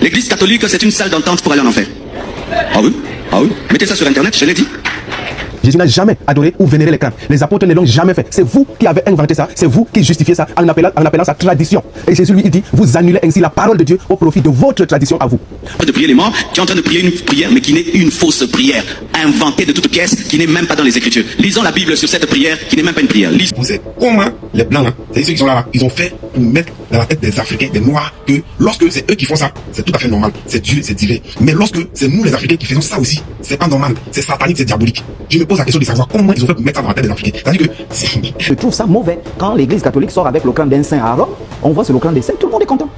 L'église catholique, c'est une salle d'entente pour aller en enfer. Ah oui? Ah oui? Mettez ça sur internet, je l'ai dit. Jésus n'a jamais adoré ou vénéré les crânes. Les apôtres ne l'ont jamais fait. C'est vous qui avez inventé ça. C'est vous qui justifiez ça en appelant ça tradition. Et Jésus lui dit, vous annulez ainsi la parole de Dieu au profit de votre tradition à vous. De prier les morts, tu es en train de prier une prière, mais qui n'est une fausse prière, inventée de toutes pièces, qui n'est même pas dans les Écritures. Lisons la Bible sur cette prière, qui n'est même pas une prière. Vous savez comment les Blancs, là, c'est ceux qui sont là, ils ont fait pour mettre dans la tête des Africains, des Noirs, que lorsque c'est eux qui font ça, c'est tout à fait normal. C'est Dieu, c'est divin. Mais lorsque c'est nous les Africains qui faisons ça aussi, c'est pas normal. C'est satanique, c'est diabolique. Je me pose la question de savoir comment ils ont fait pour mettre ça dans la tête des Africains. C'est-à-dire que je trouve ça mauvais. Quand l'église catholique sort avec le crâne d'un saint à Rome, on voit sur le crâne des saints, tout le monde est content.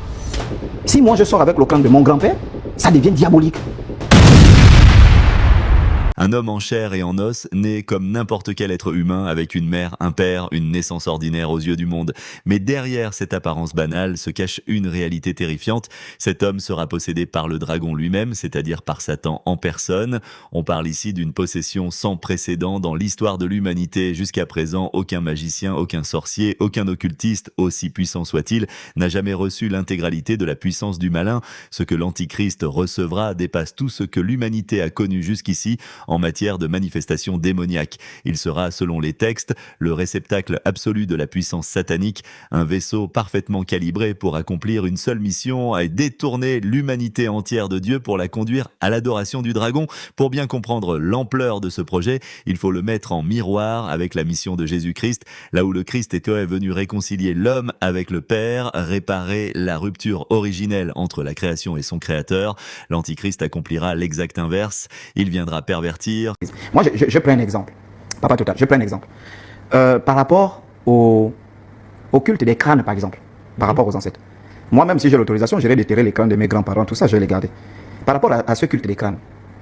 Si moi je sors avec le crâne de mon grand-père, ça devient diabolique. Un homme en chair et en os, né comme n'importe quel être humain, avec une mère, un père, une naissance ordinaire aux yeux du monde. Mais derrière cette apparence banale se cache une réalité terrifiante. Cet homme sera possédé par le dragon lui-même, c'est-à-dire par Satan en personne. On parle ici d'une possession sans précédent dans l'histoire de l'humanité. Jusqu'à présent, aucun magicien, aucun sorcier, aucun occultiste, aussi puissant soit-il, n'a jamais reçu l'intégralité de la puissance du malin. Ce que l'Antichrist recevra dépasse tout ce que l'humanité a connu jusqu'ici en matière de manifestations démoniaques. Il sera, selon les textes, le réceptacle absolu de la puissance satanique, un vaisseau parfaitement calibré pour accomplir une seule mission et détourner l'humanité entière de Dieu pour la conduire à l'adoration du dragon. Pour bien comprendre l'ampleur de ce projet, il faut le mettre en miroir avec la mission de Jésus-Christ, là où le Christ était venu réconcilier l'homme avec le Père, réparer la rupture originelle entre la création et son créateur. L'Antichrist accomplira l'exact inverse. Il viendra pervertir. Moi, je prends un exemple. Papa Total, je prends un exemple. Par rapport au culte des crânes, par exemple, par rapport aux ancêtres. Moi-même, si j'ai l'autorisation, j'irai déterrer les crânes de mes grands-parents, tout ça, je vais les garder. Par rapport à ce culte des crânes,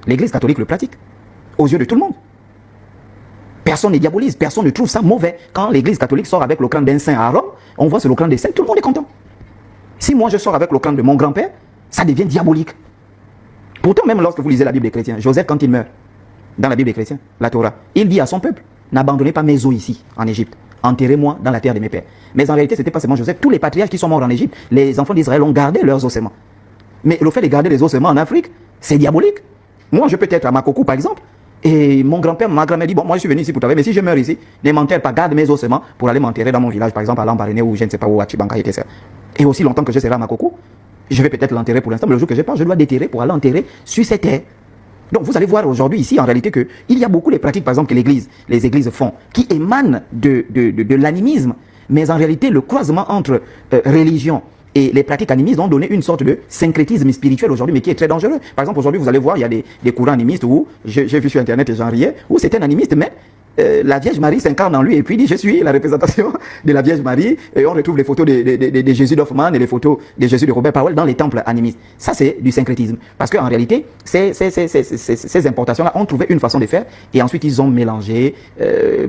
l'Église catholique le pratique, aux yeux de tout le monde. Personne ne diabolise, personne ne trouve ça mauvais. Quand l'Église catholique sort avec le crâne d'un saint à Rome, on voit sur le crâne des saints, tout le monde est content. Si moi je sors avec le crâne de mon grand-père, ça devient diabolique. Pourtant, même lorsque vous lisez la Bible des chrétiens, Joseph, quand il meurt, dans la Bible des chrétiens, la Torah, il dit à son peuple, n'abandonnez pas mes os ici, en Égypte. Enterrez-moi dans la terre de mes pères. Mais en réalité, ce n'était pas seulement Joseph. Tous les patriarches qui sont morts en Égypte, les enfants d'Israël ont gardé leurs ossements. Mais le fait de garder les ossements en Afrique, c'est diabolique. Moi, je peux être à Makoko, par exemple, et mon grand-père, ma grand-mère dit, bon, moi, je suis venu ici pour travailler, mais si je meurs ici, ne m'enterre pas, garde mes ossements pour aller m'enterrer dans mon village, par exemple, à Lambaréné ou je ne sais pas où, à Chibanka, etc. Et aussi longtemps que je serai à Makoko, je vais peut-être l'enterrer pour l'instant, mais le jour que je pars, je dois déterrer pour aller enterrer sur cette terre. Donc vous allez voir aujourd'hui ici en réalité qu'il y a beaucoup de pratiques par exemple que les églises font qui émanent de l'animisme, mais en réalité le croisement entre religion et les pratiques animistes ont donné une sorte de syncrétisme spirituel aujourd'hui, mais qui est très dangereux. Par exemple aujourd'hui vous allez voir il y a des courants animistes où, j'ai vu sur internet et j'en riais, où c'est un animiste mais la Vierge Marie s'incarne en lui et puis dit je suis la représentation de la Vierge Marie et on retrouve les photos de Jésus d'Hoffmann et les photos de Jésus de Robert Powell dans les temples animistes. Ça c'est du syncrétisme parce qu'en réalité ces importations-là ont trouvé une façon de faire et ensuite ils ont mélangé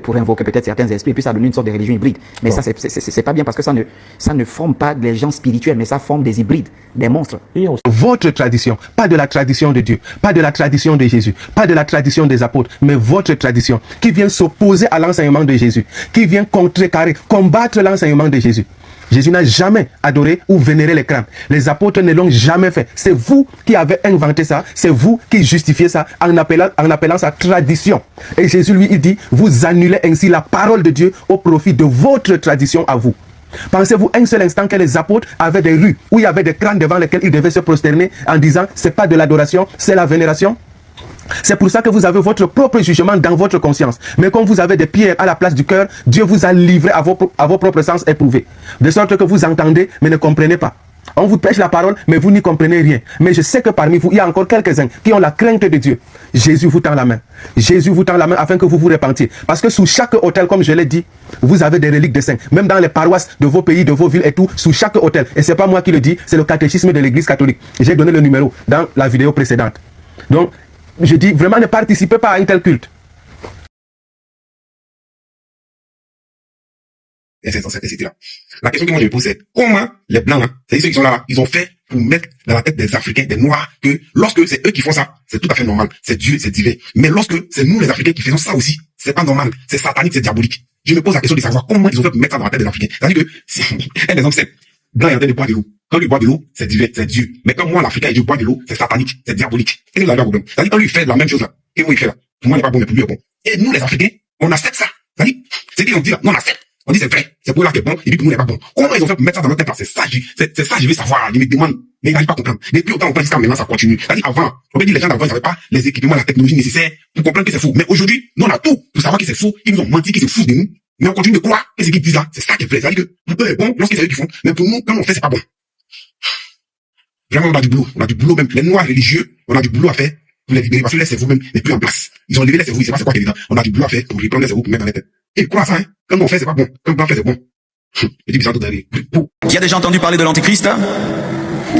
pour invoquer peut-être certains esprits et puis ça donne une sorte de religion hybride. Mais bon. Ça c'est pas bien parce que ça ne forme pas des gens spirituels mais ça forme des hybrides, des monstres. Votre tradition, pas de la tradition de Dieu, pas de la tradition de Jésus, pas de la tradition des apôtres, mais votre tradition qui vient s'opposer à l'enseignement de Jésus, qui vient contrecarrer, combattre l'enseignement de Jésus. Jésus n'a jamais adoré ou vénéré les crânes. Les apôtres ne l'ont jamais fait. C'est vous qui avez inventé ça. C'est vous qui justifiez ça en appelant ça tradition. Et Jésus lui il dit, vous annulez ainsi la parole de Dieu au profit de votre tradition à vous. Pensez-vous un seul instant que les apôtres avaient des rues où il y avait des crânes devant lesquels ils devaient se prosterner en disant, c'est pas de l'adoration, c'est la vénération? C'est pour ça que vous avez votre propre jugement dans votre conscience. Mais comme vous avez des pierres à la place du cœur, Dieu vous a livré à vos propres sens éprouvés. De sorte que vous entendez, mais ne comprenez pas. On vous prêche la parole, mais vous n'y comprenez rien. Mais je sais que parmi vous, il y a encore quelques-uns qui ont la crainte de Dieu. Jésus vous tend la main. Jésus vous tend la main afin que vous vous repentiez. Parce que sous chaque hôtel, comme je l'ai dit, vous avez des reliques de saints. Même dans les paroisses de vos pays, de vos villes et tout, sous chaque hôtel. Et c'est pas moi qui le dis, c'est le catéchisme de l'Église catholique. J'ai donné le numéro dans la vidéo précédente. Donc, je dis vraiment ne participez pas à un tel culte. Etc. La question que moi je me pose c'est comment les Blancs, c'est-à-dire ceux qui sont là, ils ont fait pour mettre dans la tête des Africains, des Noirs, que lorsque c'est eux qui font ça, c'est tout à fait normal. C'est Dieu, c'est divin. Mais lorsque c'est nous les Africains qui faisons ça aussi, c'est pas normal. C'est satanique, c'est diabolique. Je me pose la question de savoir comment ils ont fait pour mettre ça dans la tête des Africains. C'est-à-dire que, un exemple simple. blanc est en train de boire de l'eau. Quand lui boit de l'eau, c'est divin, c'est Dieu. Mais comme moi, l'Africain, je bois de l'eau, c'est satanique, c'est diabolique. Et c'est là le problème. C'est-à-dire, quand lui fait la même chose là, et moi il fait là, pour moi il n'est pas bon, mais pour lui il est bon. Et nous, les Africains, on accepte ça. C'est-à-dire, c'est qu'ils ont dit là, non, on accepte. On dit c'est vrai, c'est pour là qui est bon, et puis pour nous il n'est pas bon. Comment ils ont fait pour mettre ça dans notre tête là? C'est ça, je veux savoir, ils me demandent, mais ils n'arrivent pas à comprendre. Depuis autant longtemps jusqu'à maintenant, ça continue. C'est-à-dire, avant, on peut dire les gens d'avant, ils n'avaient pas les équipements, la technologie nécessaire pour comprendre que c'est faux. Mais aujourd'hui, nous on a tout pour savoir que c'est faux, qu'ils nous ont menti, qu'ils se foutent de nous. Mais on continue de croire que ce qu'ils disent là, c'est ça qui est vrai. C'est-à-dire que pour eux, c'est bon, lorsqu'ils savent qu'ils font, mais pour nous, quand on fait, c'est pas bon. Vraiment, on a du boulot même. Les noirs religieux, on a du boulot à faire pour les libérer parce que les cerveaux même n'est plus en place. Ils ont levé les cerveaux, ils savent pas c'est quoi qu'ils disent. On a du boulot à faire pour reprendre les cerveaux pour mettre dans les têtes. Et quoi ça, hein? Quand on fait, c'est pas bon. Quand on fait, c'est bon. Je dis bizarre d'aller. Qui a déjà entendu parler de l'antichrist?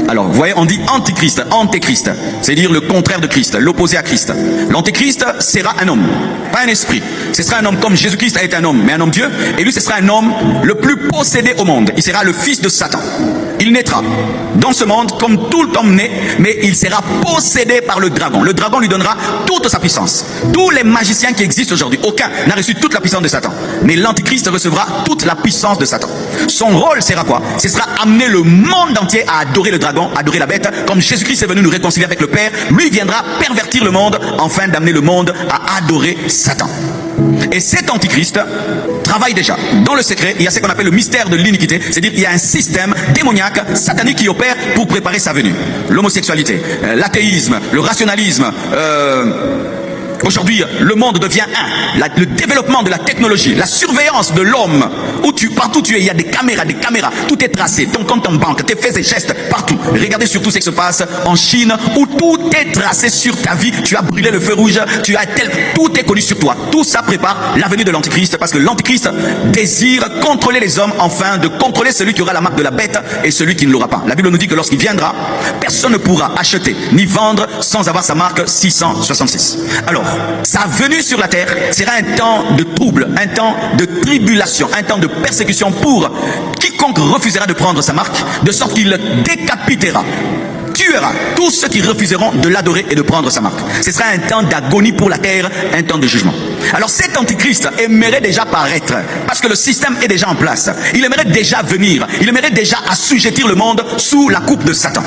Alors, vous voyez, on dit antichrist, antéchrist, c'est-à-dire le contraire de Christ, l'opposé à Christ. L'antéchrist sera un homme, pas un esprit. Ce sera un homme comme Jésus-Christ a été un homme, mais un homme Dieu. Et lui, ce sera un homme le plus possédé au monde. Il sera le fils de Satan. Il naîtra dans ce monde comme tout homme né, mais il sera possédé par le dragon. Le dragon lui donnera toute sa puissance. Tous les magiciens qui existent aujourd'hui, aucun n'a reçu toute la puissance de Satan. Mais l'antichrist recevra toute la puissance de Satan. Son rôle sera quoi? Ce sera amener le monde entier à adorer le dragon, adorer la bête. Comme Jésus-Christ est venu nous réconcilier avec le Père, lui viendra pervertir le monde afin d'amener le monde à adorer Satan. Et cet antichrist travaille déjà dans le secret. Il y a ce qu'on appelle le mystère de l'iniquité, c'est-à-dire qu'il y a un système démoniaque, satanique qui opère pour préparer sa venue. L'homosexualité, l'athéisme, le rationalisme. Aujourd'hui, le monde devient un. Le développement de la technologie, la surveillance de l'homme, où partout tu es, il y a des caméras, tout est tracé, ton compte en banque, tes faits et gestes, partout. Regardez surtout ce qui se passe en Chine, où tout est tracé sur ta vie. Tu as brûlé le feu rouge, tout est connu sur toi. Tout ça prépare la venue de l'antichrist, parce que l'antichrist désire contrôler les hommes, afin de contrôler celui qui aura la marque de la bête et celui qui ne l'aura pas. La Bible nous dit que lorsqu'il viendra, personne ne pourra acheter ni vendre sans avoir sa marque 666. Alors, sa venue sur la terre sera un temps de trouble, un temps de tribulation, un temps de persécution pour quiconque refusera de prendre sa marque, de sorte qu'il décapitera, tuera tous ceux qui refuseront de l'adorer et de prendre sa marque. Ce sera un temps d'agonie pour la terre, un temps de jugement. Alors cet antichrist aimerait déjà paraître, parce que le système est déjà en place. Il aimerait déjà venir, il aimerait déjà assujettir le monde sous la coupe de Satan.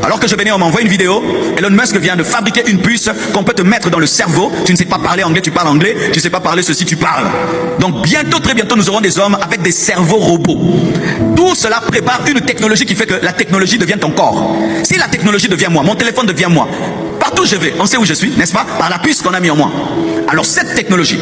Alors que je venais, on m'envoie une vidéo. Elon Musk vient de fabriquer une puce qu'on peut te mettre dans le cerveau. Tu ne sais pas parler anglais, tu parles anglais. Tu ne sais pas parler ceci, tu parles. Donc bientôt, très bientôt, nous aurons des hommes avec des cerveaux robots. Tout cela prépare une technologie qui fait que la technologie devient ton corps. Si la technologie devient moi, mon téléphone devient moi, partout où je vais, on sait où je suis, n'est-ce pas? Par la puce qu'on a mis en moi. Alors cette technologie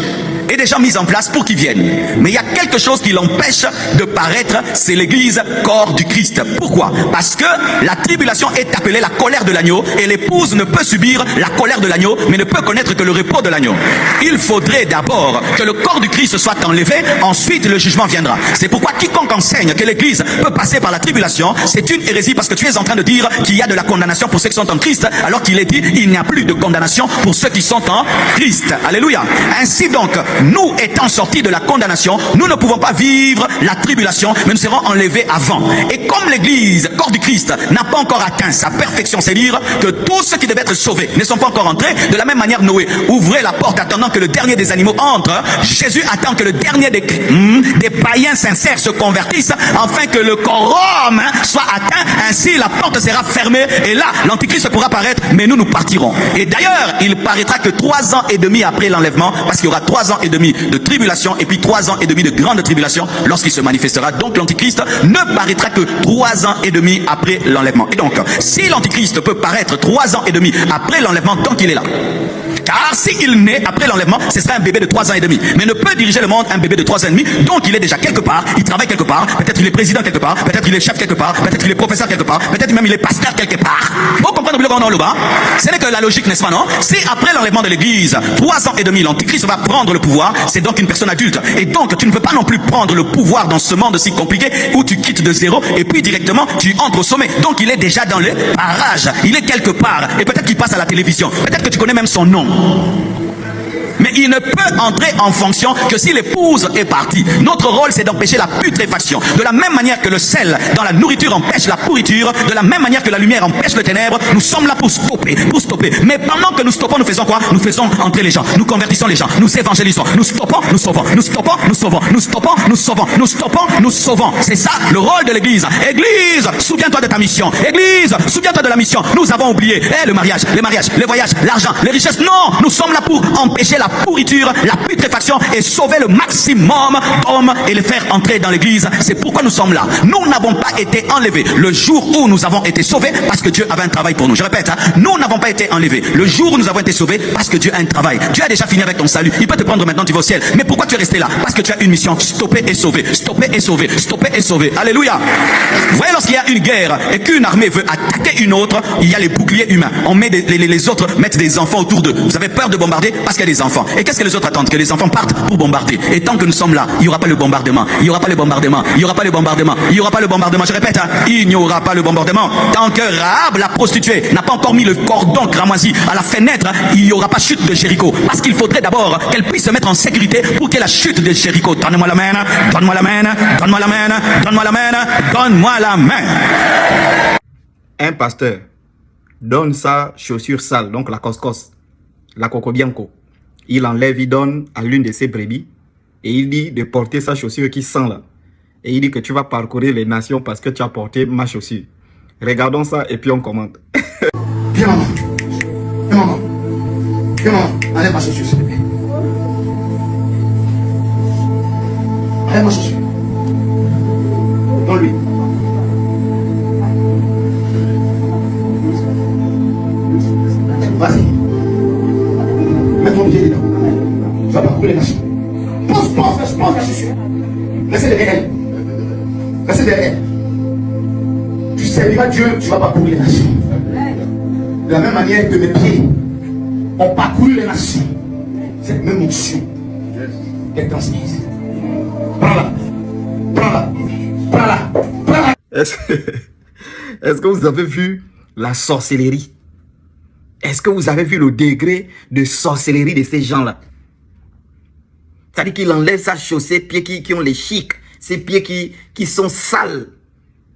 est déjà mise en place pour qu'il vienne. Mais il y a quelque chose qui l'empêche de paraître, c'est l'église corps du Christ. Pourquoi? Parce que la tribulation est appelée la colère de l'agneau, et l'épouse ne peut subir la colère de l'agneau, mais ne peut connaître que le repos de l'agneau. Il faudrait d'abord que le corps du Christ soit enlevé, ensuite le jugement viendra. C'est pourquoi quiconque enseigne que l'église peut passer par la tribulation, c'est une hérésie, parce que tu es en train de dire qu'il y a de la condamnation pour ceux qui sont en Christ, alors qu'il est dit il n'y a plus de condamnation pour ceux qui sont en Christ. Alléluia. Ainsi donc, nous étant sortis de la condamnation, nous ne pouvons pas vivre la tribulation, mais nous serons enlevés avant. Et comme l'église, corps du Christ, n'a pas encore atteint sa perfection, c'est-à-dire que tous ceux qui devaient être sauvés ne sont pas encore entrés, de la même manière Noé ouvrait la porte attendant que le dernier des animaux entre, Jésus attend que le dernier des païens sincères se convertissent, afin que le quorum soit atteint. Ainsi la porte sera fermée, et là l'antichrist pourra paraître, mais nous partirons. Et d'ailleurs, il paraîtra que 3 ans et demi après l'enlèvement, parce qu'il y aura 3 ans et demi de tribulation, et puis 3 ans et demi de grande tribulation lorsqu'il se manifestera. Donc l'antichrist ne paraîtra que 3 ans et demi après l'enlèvement. Et donc, si l'antichrist peut paraître 3 ans et demi après l'enlèvement, donc il est là. Car s'il naît après l'enlèvement, ce sera un bébé de 3 ans et demi. Mais ne peut diriger le monde un bébé de 3 ans et demi. Donc il est déjà quelque part, il travaille quelque part, peut-être il est président quelque part, peut-être il est chef quelque part, peut-être il est professeur quelque part, peut-être même il est pasteur quelque part. Vous comprenez le grand le bas? Ce n'est que la logique, n'est-ce pas, non? Si après l'enlèvement de l'église, 3 ans et demi, l'antichrist va prendre le pouvoir, c'est donc une personne adulte. Et donc tu ne peux pas non plus prendre le pouvoir dans ce monde si compliqué où tu quittes de zéro et puis directement tu entres au sommet. Donc il est déjà dans le barrage, il est quelque part, et peut-être qu'il passe à la télévision, peut-être que tu connais même son nom. Mais il ne peut entrer en fonction que si l'épouse est partie. Notre rôle, c'est d'empêcher la putréfaction. De la même manière que le sel dans la nourriture empêche la pourriture, de la même manière que la lumière empêche le ténèbre, nous sommes là pour stopper, Mais pendant que nous stoppons, nous faisons quoi? Nous faisons entrer les gens, nous convertissons les gens, nous évangélisons, nous stoppons, nous sauvons, nous stoppons, nous sauvons, nous stoppons, nous sauvons, nous stoppons, nous sauvons. C'est ça le rôle de l'église. Église, souviens-toi de ta mission. Église, souviens-toi de la mission. Nous avons oublié le mariage, les voyages, l'argent, les richesses. Non, nous sommes là pour empêcher la pourriture, la putréfaction et sauver le maximum d'hommes et les faire entrer dans l'église. C'est pourquoi nous sommes là. Nous n'avons pas été enlevés le jour où nous avons été sauvés parce que Dieu avait un travail pour nous. Je répète, nous n'avons pas été enlevés le jour où nous avons été sauvés parce que Dieu a un travail. Dieu a déjà fini avec ton salut. Il peut te prendre maintenant, tu vas au ciel. Mais pourquoi tu es resté là? Parce que tu as une mission. Stopper et sauver. Stopper et sauver. Stopper et sauver. Alléluia. Vous voyez, lorsqu'il y a une guerre et qu'une armée veut attaquer une autre, il y a les boucliers humains. On met les autres mettent des enfants autour d'eux. Vous avez peur de bombarder parce qu'il y a des enfants. Et qu'est-ce que les autres attendent? Que les enfants partent pour bombarder. Et tant que nous sommes là, il n'y aura pas le bombardement. Il n'y aura pas le bombardement. Il n'y aura pas le bombardement. Il n'y aura pas le bombardement. Je répète, il n'y aura pas le bombardement. Tant que Rahab, la prostituée, n'a pas encore mis le cordon cramoisi à la fenêtre, il n'y aura pas chute de Jéricho. Parce qu'il faudrait d'abord qu'elle puisse se mettre en sécurité pour qu'il y ait la chute de Jéricho. Donne-moi la main, donne-moi la main, donne-moi la main, donne-moi la main, donne-moi la main. Un pasteur donne sa chaussure sale, donc la coscos, la coco bianco. Il enlève, il donne à l'une de ses brebis et il dit de porter sa chaussure qui sent là. Et il dit que tu vas parcourir les nations parce que tu as porté ma chaussure. Regardons ça et puis on commente. Viens maman. Viens maman. Viens maman. Enlève ma chaussure s'il te plaît. Enlève ma chaussure. Donne-lui. Vas-y. Mets ton pied dedans. Tu vas parcourir les nations. Pose la chaussure. Restez derrière elle. Restez derrière elle. Tu serviras Dieu, tu vas parcourir les nations. De la même manière que mes pieds ont parcouru les nations. Cette même onction est transmise. Prends-la. Prends-la. Prends-la. Prends-la. Est-ce que vous avez vu la sorcellerie? Est-ce que vous avez vu le degré de sorcellerie de ces gens-là? C'est-à-dire qu'il enlève sa chaussée, pieds qui ont les chics, ces pieds qui sont sales.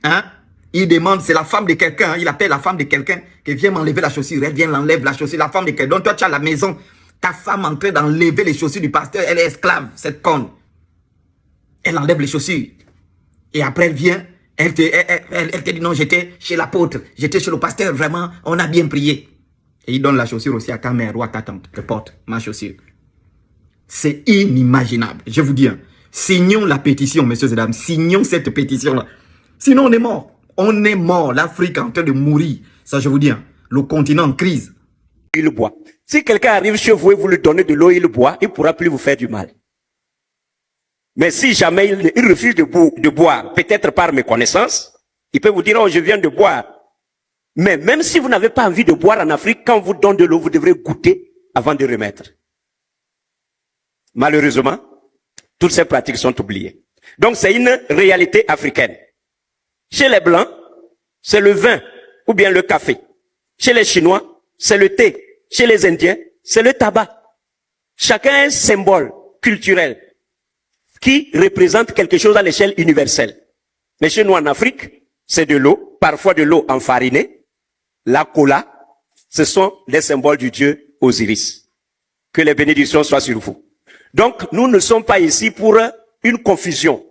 Hein? Il demande, c'est la femme de quelqu'un, hein? Il appelle la femme de quelqu'un qui vient m'enlever la chaussure. Elle vient l'enlève la chaussure, la femme de quelqu'un. Donc toi, tu as la maison, ta femme en train d'enlever les chaussures du pasteur, elle est esclave, cette conne. Elle enlève les chaussures. Et après, elle vient, elle te dit non, j'étais chez l'apôtre, j'étais chez le pasteur, vraiment, on a bien prié. Et il donne la chaussure aussi à ta mère ou à ta tante, que porte ma chaussure. C'est inimaginable. Je vous dis, hein, signons la pétition, messieurs et dames, signons cette pétition-là. Sinon, on est mort. On est mort. L'Afrique est en train de mourir. Ça, je vous dis, hein, le continent en crise. Il boit. Si quelqu'un arrive chez vous et vous lui donnez de l'eau, il boit, il ne pourra plus vous faire du mal. Mais si jamais il refuse de boire, peut-être par méconnaissance, il peut vous dire, oh, je viens de boire. Mais même si vous n'avez pas envie de boire en Afrique, quand on vous donne de l'eau, vous devrez goûter avant de remettre. Malheureusement, toutes ces pratiques sont oubliées. Donc c'est une réalité africaine. Chez les Blancs, c'est le vin ou bien le café. Chez les Chinois, c'est le thé. Chez les Indiens, c'est le tabac. Chacun a un symbole culturel qui représente quelque chose à l'échelle universelle. Mais chez nous en Afrique, c'est de l'eau, parfois de l'eau enfarinée. La cola, ce sont les symboles du dieu Osiris. Que les bénédictions soient sur vous. Donc, nous ne sommes pas ici pour une confusion.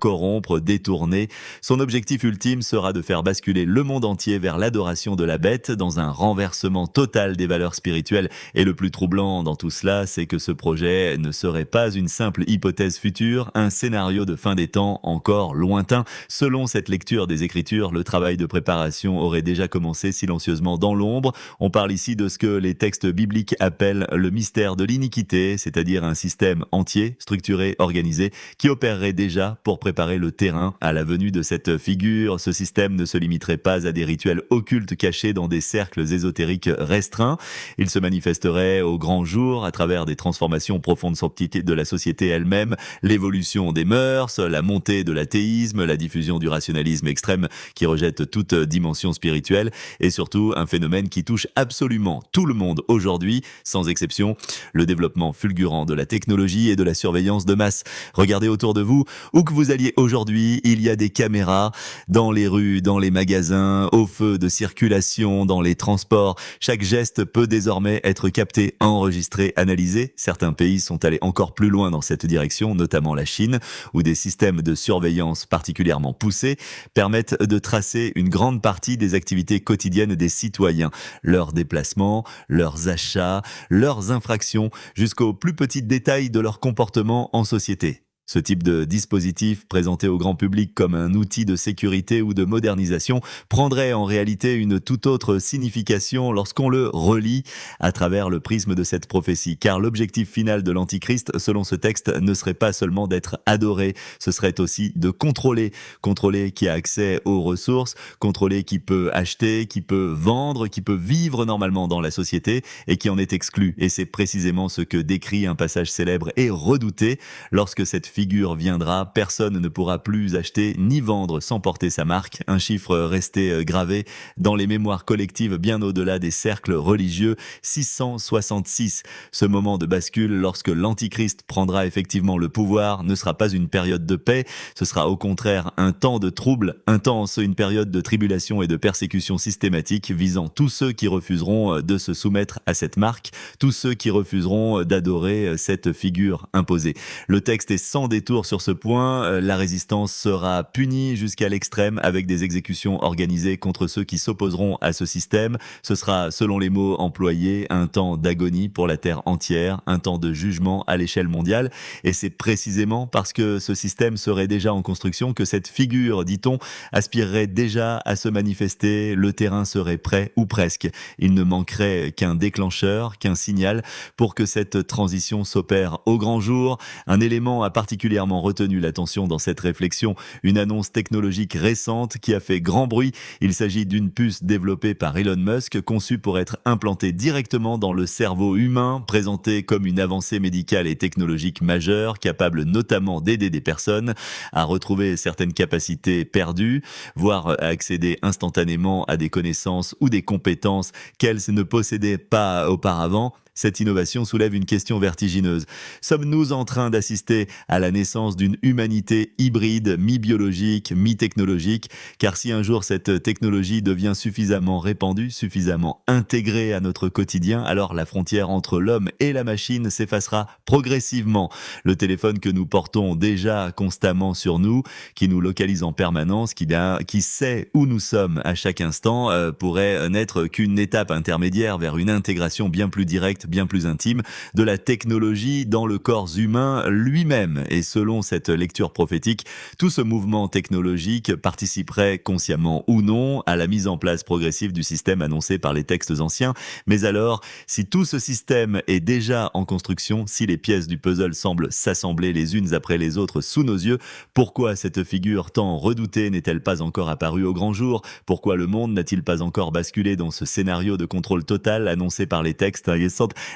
Corrompre, détourner. Son objectif ultime sera de faire basculer le monde entier vers l'adoration de la bête dans un renversement total des valeurs spirituelles. Et le plus troublant dans tout cela, c'est que ce projet ne serait pas une simple hypothèse future, un scénario de fin des temps encore lointain. Selon cette lecture des Écritures, le travail de préparation aurait déjà commencé silencieusement dans l'ombre. On parle ici de ce que les textes bibliques appellent le mystère de l'iniquité, c'est-à-dire un système entier, structuré, organisé, qui opérerait déjà pour pour préparer le terrain à la venue de cette figure. Ce système ne se limiterait pas à des rituels occultes cachés dans des cercles ésotériques restreints. Il se manifesterait au grand jour à travers des transformations profondes de la société elle-même, l'évolution des mœurs, la montée de l'athéisme, la diffusion du rationalisme extrême qui rejette toute dimension spirituelle et surtout un phénomène qui touche absolument tout le monde aujourd'hui, sans exception, le développement fulgurant de la technologie et de la surveillance de masse. Regardez autour de vous, où que vous alliez aujourd'hui, il y a des caméras dans les rues, dans les magasins, au feu de circulation, dans les transports. Chaque geste peut désormais être capté, enregistré, analysé. Certains pays sont allés encore plus loin dans cette direction, notamment la Chine, où des systèmes de surveillance particulièrement poussés permettent de tracer une grande partie des activités quotidiennes des citoyens, leurs déplacements, leurs achats, leurs infractions, jusqu'aux plus petits détails de leur comportement en société. Ce type de dispositif, présenté au grand public comme un outil de sécurité ou de modernisation, prendrait en réalité une toute autre signification lorsqu'on le relit à travers le prisme de cette prophétie. Car l'objectif final de l'Antichrist, selon ce texte, ne serait pas seulement d'être adoré, ce serait aussi de contrôler. Contrôler qui a accès aux ressources, contrôler qui peut acheter, qui peut vendre, qui peut vivre normalement dans la société et qui en est exclu. Et c'est précisément ce que décrit un passage célèbre et redouté. Lorsque cette figure viendra, personne ne pourra plus acheter ni vendre sans porter sa marque, un chiffre resté gravé dans les mémoires collectives bien au-delà des cercles religieux, 666. Ce moment de bascule lorsque l'Antichrist prendra effectivement le pouvoir ne sera pas une période de paix, ce sera au contraire un temps de trouble intense, une période de tribulation et de persécution systématique visant tous ceux qui refuseront de se soumettre à cette marque, tous ceux qui refuseront d'adorer cette figure imposée. Le texte est sans détour sur ce point, la résistance sera punie jusqu'à l'extrême avec des exécutions organisées contre ceux qui s'opposeront à ce système. Ce sera, selon les mots employés, un temps d'agonie pour la terre entière, un temps de jugement à l'échelle mondiale. Et c'est précisément parce que ce système serait déjà en construction que cette figure, dit-on, aspirerait déjà à se manifester. Le terrain serait prêt ou presque. Il ne manquerait qu'un déclencheur, qu'un signal pour que cette transition s'opère au grand jour. Un élément a particulièrement retenu l'attention dans cette réflexion, une annonce technologique récente qui a fait grand bruit. Il s'agit d'une puce développée par Elon Musk, conçue pour être implantée directement dans le cerveau humain, présentée comme une avancée médicale et technologique majeure, capable notamment d'aider des personnes à retrouver certaines capacités perdues, voire à accéder instantanément à des connaissances ou des compétences qu'elles ne possédaient pas auparavant. Cette innovation soulève une question vertigineuse. Sommes-nous en train d'assister à la naissance d'une humanité hybride, mi-biologique, mi-technologique? Car si un jour cette technologie devient suffisamment répandue, suffisamment intégrée à notre quotidien, alors la frontière entre l'homme et la machine s'effacera progressivement. Le téléphone que nous portons déjà constamment sur nous, qui nous localise en permanence, qui sait où nous sommes à chaque instant, pourrait n'être qu'une étape intermédiaire vers une intégration bien plus directe, bien plus intime de la technologie dans le corps humain lui-même. Et selon cette lecture prophétique, tout ce mouvement technologique participerait consciemment ou non à la mise en place progressive du système annoncé par les textes anciens. Mais alors, si tout ce système est déjà en construction, si les pièces du puzzle semblent s'assembler les unes après les autres sous nos yeux, pourquoi cette figure tant redoutée n'est-elle pas encore apparue au grand jour? Pourquoi le monde n'a-t-il pas encore basculé dans ce scénario de contrôle total annoncé par les textes?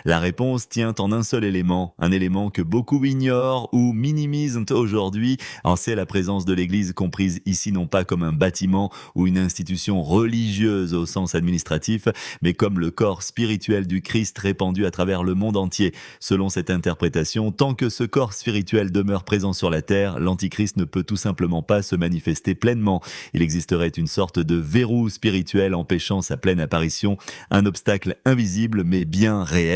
La réponse tient en un seul élément, un élément que beaucoup ignorent ou minimisent aujourd'hui. C'est la présence de l'Église, comprise ici non pas comme un bâtiment ou une institution religieuse au sens administratif, mais comme le corps spirituel du Christ répandu à travers le monde entier. Selon cette interprétation, tant que ce corps spirituel demeure présent sur la terre, l'Antichrist ne peut tout simplement pas se manifester pleinement. Il existerait une sorte de verrou spirituel empêchant sa pleine apparition, un obstacle invisible mais bien réel.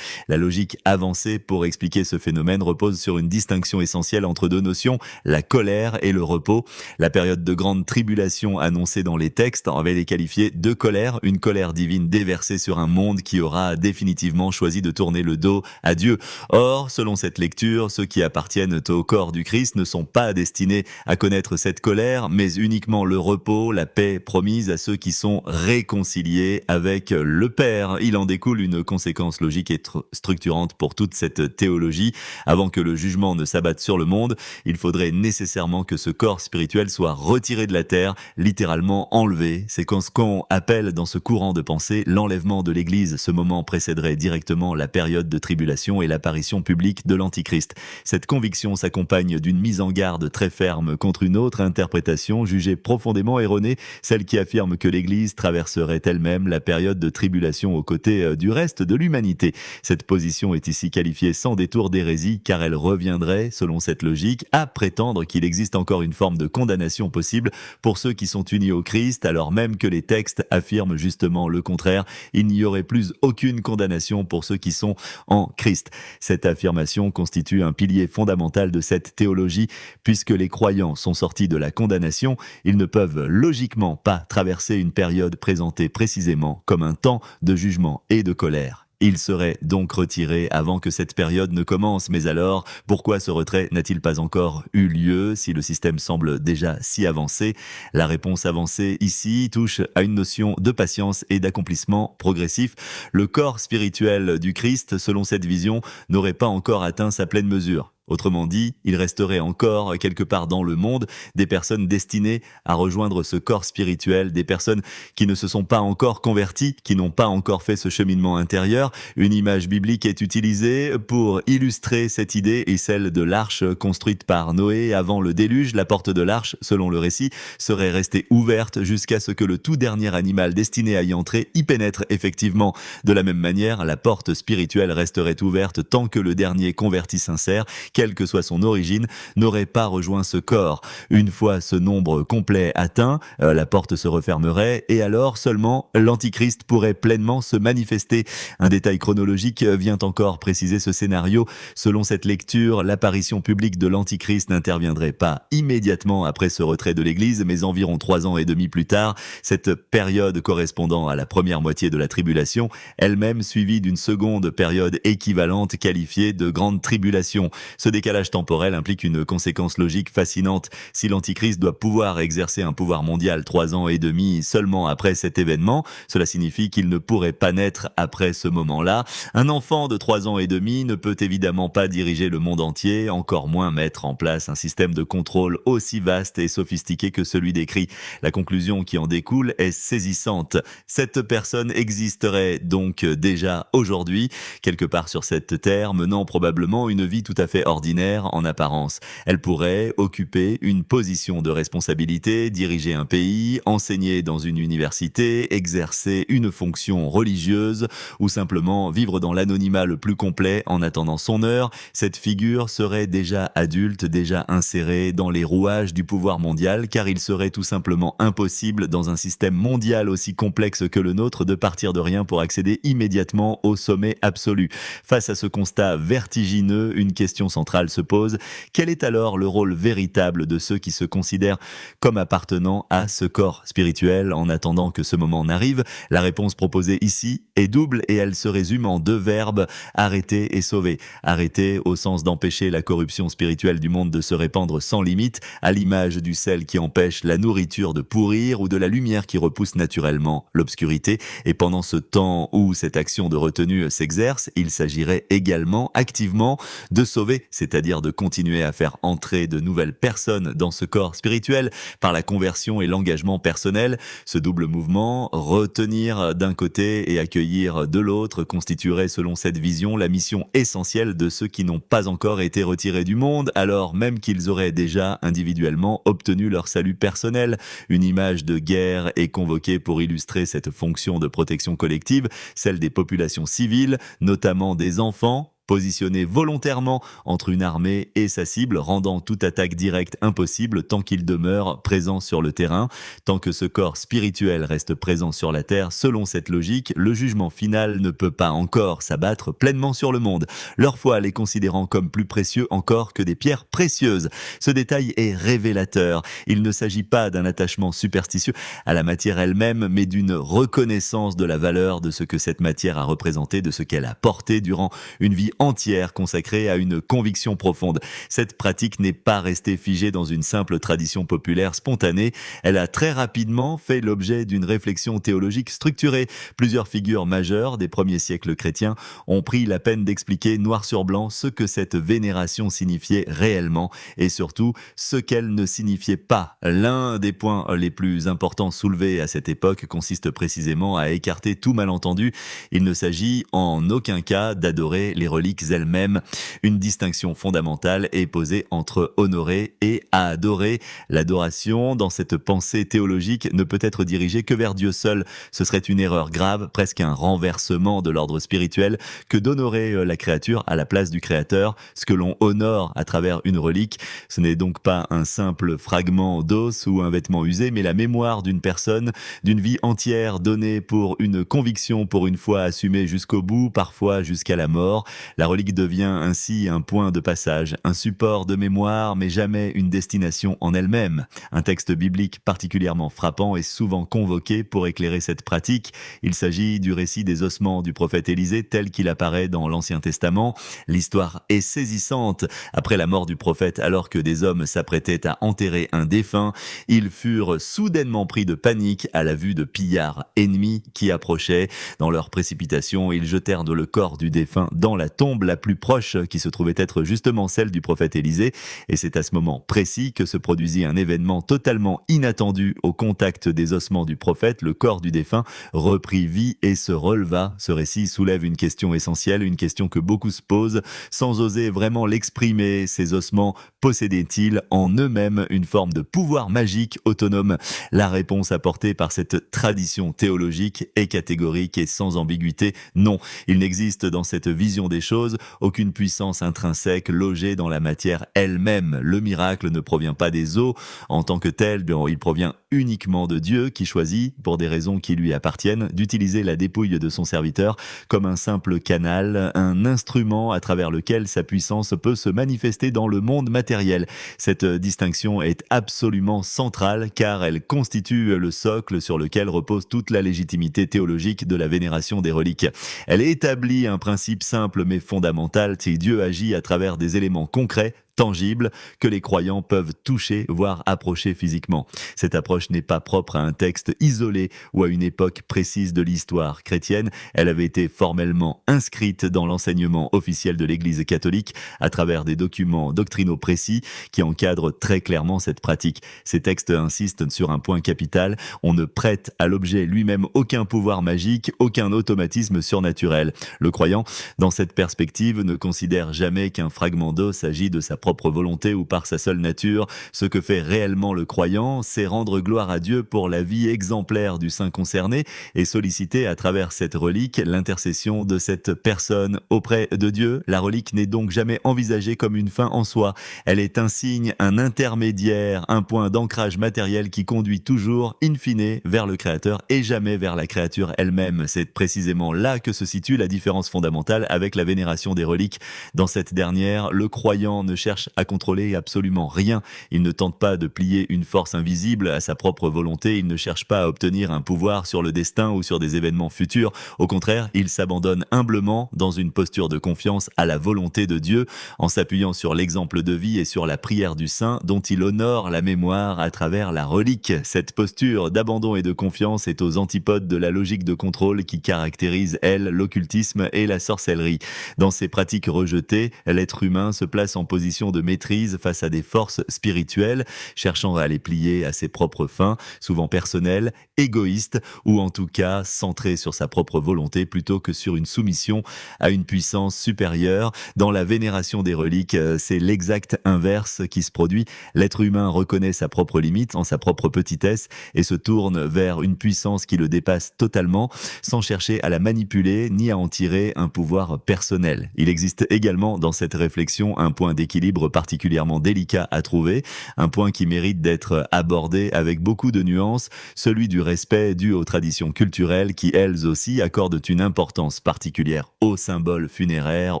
La logique avancée pour expliquer ce phénomène repose sur une distinction essentielle entre deux notions, la colère et le repos. La période de grande tribulation annoncée dans les textes avait les qualifiée de colère, une colère divine déversée sur un monde qui aura définitivement choisi de tourner le dos à Dieu. Or, selon cette lecture, ceux qui appartiennent au corps du Christ ne sont pas destinés à connaître cette colère, mais uniquement le repos, la paix promise à ceux qui sont réconciliés avec le Père. Il en découle une conséquence logique logique est structurante pour toute cette théologie. Avant que le jugement ne s'abatte sur le monde, il faudrait nécessairement que ce corps spirituel soit retiré de la terre, littéralement enlevé. C'est ce qu'on appelle dans ce courant de pensée l'enlèvement de l'Église. Ce moment précéderait directement la période de tribulation et l'apparition publique de l'Antichrist. Cette conviction s'accompagne d'une mise en garde très ferme contre une autre interprétation jugée profondément erronée, celle qui affirme que l'Église traverserait elle-même la période de tribulation aux côtés du reste de l'humanité. Cette position est ici qualifiée sans détour d'hérésie car elle reviendrait, selon cette logique, à prétendre qu'il existe encore une forme de condamnation possible pour ceux qui sont unis au Christ, alors même que les textes affirment justement le contraire. Il n'y aurait plus aucune condamnation pour ceux qui sont en Christ. Cette affirmation constitue un pilier fondamental de cette théologie. Puisque les croyants sont sortis de la condamnation, ils ne peuvent logiquement pas traverser une période présentée précisément comme un temps de jugement et de colère. Il serait donc retiré avant que cette période ne commence. Mais alors, pourquoi ce retrait n'a-t-il pas encore eu lieu si le système semble déjà si avancé? La réponse avancée ici touche à une notion de patience et d'accomplissement progressif. Le corps spirituel du Christ, selon cette vision, n'aurait pas encore atteint sa pleine mesure. Autrement dit, il resterait encore quelque part dans le monde des personnes destinées à rejoindre ce corps spirituel, des personnes qui ne se sont pas encore converties, qui n'ont pas encore fait ce cheminement intérieur. Une image biblique est utilisée pour illustrer cette idée et celle de l'arche construite par Noé avant le déluge. La porte de l'arche, selon le récit, serait restée ouverte jusqu'à ce que le tout dernier animal destiné à y entrer y pénètre effectivement. De la même manière, la porte spirituelle resterait ouverte tant que le dernier converti sincère, quelle que soit son origine, n'aurait pas rejoint ce corps. Une fois ce nombre complet atteint, la porte se refermerait et alors seulement l'Antichrist pourrait pleinement se manifester. Un détail chronologique vient encore préciser ce scénario. Selon cette lecture, l'apparition publique de l'Antichrist n'interviendrait pas immédiatement après ce retrait de l'Église, mais environ 3 ans et demi plus tard, cette période correspondant à la première moitié de la tribulation, elle-même suivie d'une seconde période équivalente qualifiée de grande tribulation. Ce décalage temporel implique une conséquence logique fascinante. Si l'Antichrist doit pouvoir exercer un pouvoir mondial 3 ans et demi seulement après cet événement, cela signifie qu'il ne pourrait pas naître après ce moment-là. Un enfant de 3 ans et demi ne peut évidemment pas diriger le monde entier, encore moins mettre en place un système de contrôle aussi vaste et sophistiqué que celui décrit. La conclusion qui en découle est saisissante. Cette personne existerait donc déjà aujourd'hui, quelque part sur cette terre, menant probablement une vie tout à fait ordinaire en apparence. Elle pourrait occuper une position de responsabilité, diriger un pays, enseigner dans une université, exercer une fonction religieuse ou simplement vivre dans l'anonymat le plus complet en attendant son heure. Cette figure serait déjà adulte, déjà insérée dans les rouages du pouvoir mondial, car il serait tout simplement impossible dans un système mondial aussi complexe que le nôtre de partir de rien pour accéder immédiatement au sommet absolu. Face à ce constat vertigineux, une question centrale se pose. Quel est alors le rôle véritable de ceux qui se considèrent comme appartenant à ce corps spirituel en attendant que ce moment n'arrive? La réponse proposée ici est double et elle se résume en 2 verbes, arrêter et sauver. Arrêter au sens d'empêcher la corruption spirituelle du monde de se répandre sans limite, à l'image du sel qui empêche la nourriture de pourrir ou de la lumière qui repousse naturellement l'obscurité. Et pendant ce temps où cette action de retenue s'exerce, il s'agirait également activement de sauver, c'est-à-dire de continuer à faire entrer de nouvelles personnes dans ce corps spirituel par la conversion et l'engagement personnel. Ce double mouvement, retenir d'un côté et accueillir de l'autre, constituerait selon cette vision la mission essentielle de ceux qui n'ont pas encore été retirés du monde, alors même qu'ils auraient déjà individuellement obtenu leur salut personnel. Une image de guerre est convoquée pour illustrer cette fonction de protection collective, celle des populations civiles, notamment des enfants, positionnés volontairement entre une armée et sa cible, rendant toute attaque directe impossible tant qu'il demeure présent sur le terrain. Tant que ce corps spirituel reste présent sur la terre, selon cette logique, le jugement final ne peut pas encore s'abattre pleinement sur le monde, leur foi les considérant comme plus précieux encore que des pierres précieuses. Ce détail est révélateur. Il ne s'agit pas d'un attachement superstitieux à la matière elle-même, mais d'une reconnaissance de la valeur de ce que cette matière a représenté, de ce qu'elle a porté durant une vie entière consacrée à une conviction profonde. Cette pratique n'est pas restée figée dans une simple tradition populaire spontanée, elle a très rapidement fait l'objet d'une réflexion théologique structurée. Plusieurs figures majeures des premiers siècles chrétiens ont pris la peine d'expliquer noir sur blanc ce que cette vénération signifiait réellement et surtout ce qu'elle ne signifiait pas. L'un des points les plus importants soulevés à cette époque consiste précisément à écarter tout malentendu. Il ne s'agit en aucun cas d'adorer les reliques elles-mêmes. Une distinction fondamentale est posée entre honorer et adorer. L'adoration, dans cette pensée théologique, ne peut être dirigée que vers Dieu seul. Ce serait une erreur grave, presque un renversement de l'ordre spirituel, que d'honorer la créature à la place du Créateur. Ce que l'on honore à travers une relique, ce n'est donc pas un simple fragment d'os ou un vêtement usé, mais la mémoire d'une personne, d'une vie entière donnée pour une conviction, pour une foi assumée jusqu'au bout, parfois jusqu'à la mort. La relique devient ainsi un point de passage, un support de mémoire, mais jamais une destination en elle-même. Un texte biblique particulièrement frappant est souvent convoqué pour éclairer cette pratique. Il s'agit du récit des ossements du prophète Élisée tel qu'il apparaît dans l'Ancien Testament. L'histoire est saisissante. Après la mort du prophète, alors que des hommes s'apprêtaient à enterrer un défunt, ils furent soudainement pris de panique à la vue de pillards ennemis qui approchaient. Dans leur précipitation, ils jetèrent le corps du défunt dans la tombe la plus proche, qui se trouvait être justement celle du prophète Élisée. Et c'est à ce moment précis que se produisit un événement totalement inattendu. Au contact des ossements du prophète, le corps du défunt reprit vie et se releva. Ce récit soulève une question essentielle, une question que beaucoup se posent, sans oser vraiment l'exprimer. Ces ossements possédaient-ils en eux-mêmes une forme de pouvoir magique autonome? La réponse apportée par cette tradition théologique est catégorique et sans ambiguïté. Non, il n'existe dans cette vision des choses aucune puissance intrinsèque logée dans la matière elle-même. Le miracle ne provient pas des os en tant que tel, il provient uniquement de Dieu qui choisit, pour des raisons qui lui appartiennent, d'utiliser la dépouille de son serviteur comme un simple canal, un instrument à travers lequel sa puissance peut se manifester dans le monde matériel. Cette distinction est absolument centrale car elle constitue le socle sur lequel repose toute la légitimité théologique de la vénération des reliques. Elle établit un principe simple mais fondamental, si Dieu agit à travers des éléments concrets, tangible, que les croyants peuvent toucher, voire approcher physiquement. Cette approche n'est pas propre à un texte isolé ou à une époque précise de l'histoire chrétienne. Elle avait été formellement inscrite dans l'enseignement officiel de l'Église catholique à travers des documents doctrinaux précis qui encadrent très clairement cette pratique. Ces textes insistent sur un point capital. On ne prête à l'objet lui-même aucun pouvoir magique, aucun automatisme surnaturel. Le croyant, dans cette perspective, ne considère jamais qu'un fragment d'os agit de sa propre volonté ou par sa seule nature. Ce que fait réellement le croyant, c'est rendre gloire à Dieu pour la vie exemplaire du saint concerné et solliciter à travers cette relique l'intercession de cette personne auprès de Dieu. La relique n'est donc jamais envisagée comme une fin en soi. Elle est un signe, un intermédiaire, un point d'ancrage matériel qui conduit toujours, in fine, vers le Créateur et jamais vers la créature elle-même. C'est précisément là que se situe la différence fondamentale avec la vénération des reliques. Dans cette dernière, le croyant ne cherche à contrôler absolument rien. Il ne tente pas de plier une force invisible à sa propre volonté. Il ne cherche pas à obtenir un pouvoir sur le destin ou sur des événements futurs. Au contraire, il s'abandonne humblement dans une posture de confiance à la volonté de Dieu, en s'appuyant sur l'exemple de vie et sur la prière du saint dont il honore la mémoire à travers la relique. Cette posture d'abandon et de confiance est aux antipodes de la logique de contrôle qui caractérise, elle, l'occultisme et la sorcellerie. Dans ces pratiques rejetées, l'être humain se place en position de maîtrise face à des forces spirituelles, cherchant à les plier à ses propres fins, souvent personnelles, égoïstes, ou en tout cas centrées sur sa propre volonté plutôt que sur une soumission à une puissance supérieure. Dans la vénération des reliques, c'est l'exact inverse qui se produit. L'être humain reconnaît sa propre limite en sa propre petitesse et se tourne vers une puissance qui le dépasse totalement, sans chercher à la manipuler ni à en tirer un pouvoir personnel. Il existe également dans cette réflexion un point d'équilibre équilibre particulièrement délicat à trouver, un point qui mérite d'être abordé avec beaucoup de nuances, celui du respect dû aux traditions culturelles qui, elles aussi, accordent une importance particulière aux symboles funéraires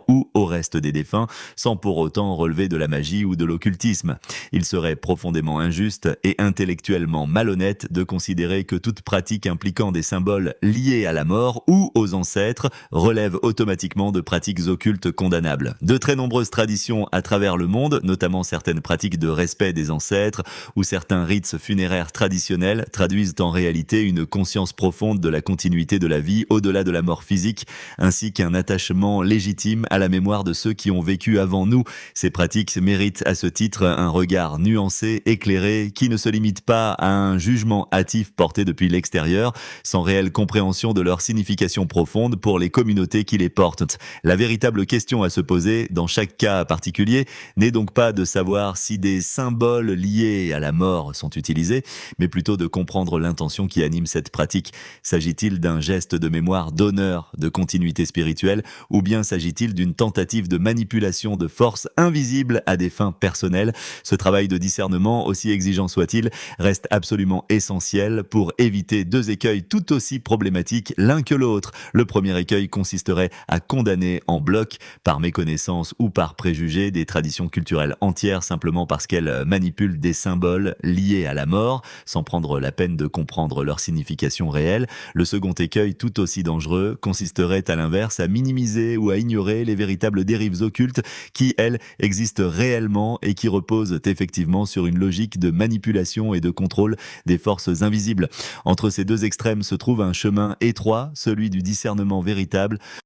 ou au reste des défunts, sans pour autant relever de la magie ou de l'occultisme. Il serait profondément injuste et intellectuellement malhonnête de considérer que toute pratique impliquant des symboles liés à la mort ou aux ancêtres relève automatiquement de pratiques occultes condamnables. De très nombreuses traditions à travers le monde, notamment certaines pratiques de respect des ancêtres ou certains rites funéraires traditionnels, traduisent en réalité une conscience profonde de la continuité de la vie au-delà de la mort physique, ainsi qu'un attachement légitime à la mémoire de ceux qui ont vécu avant nous. Ces pratiques méritent à ce titre un regard nuancé, éclairé, qui ne se limite pas à un jugement hâtif porté depuis l'extérieur, sans réelle compréhension de leur signification profonde pour les communautés qui les portent. La véritable question à se poser, dans chaque cas particulier, n'est donc pas de savoir si des symboles liés à la mort sont utilisés, mais plutôt de comprendre l'intention qui anime cette pratique. S'agit-il d'un geste de mémoire d'honneur, de continuité spirituelle, ou bien s'agit-il d'une tentative de manipulation de forces invisibles à des fins personnelles? Ce travail de discernement, aussi exigeant soit-il, reste absolument essentiel pour éviter deux écueils tout aussi problématiques l'un que l'autre. Le premier écueil consisterait à condamner en bloc, par méconnaissance ou par préjugé, des traditions culturelles entières simplement parce qu'elles manipulent des symboles liés à la mort, sans prendre la peine de comprendre leur signification réelle. Le second écueil, tout aussi dangereux, consisterait à l'inverse à minimiser ou à ignorer les véritables dérives occultes qui, elles, existent réellement et qui reposent effectivement sur une logique de manipulation et de contrôle des forces invisibles. Entre ces deux extrêmes se trouve un chemin étroit, celui du discernement véritable,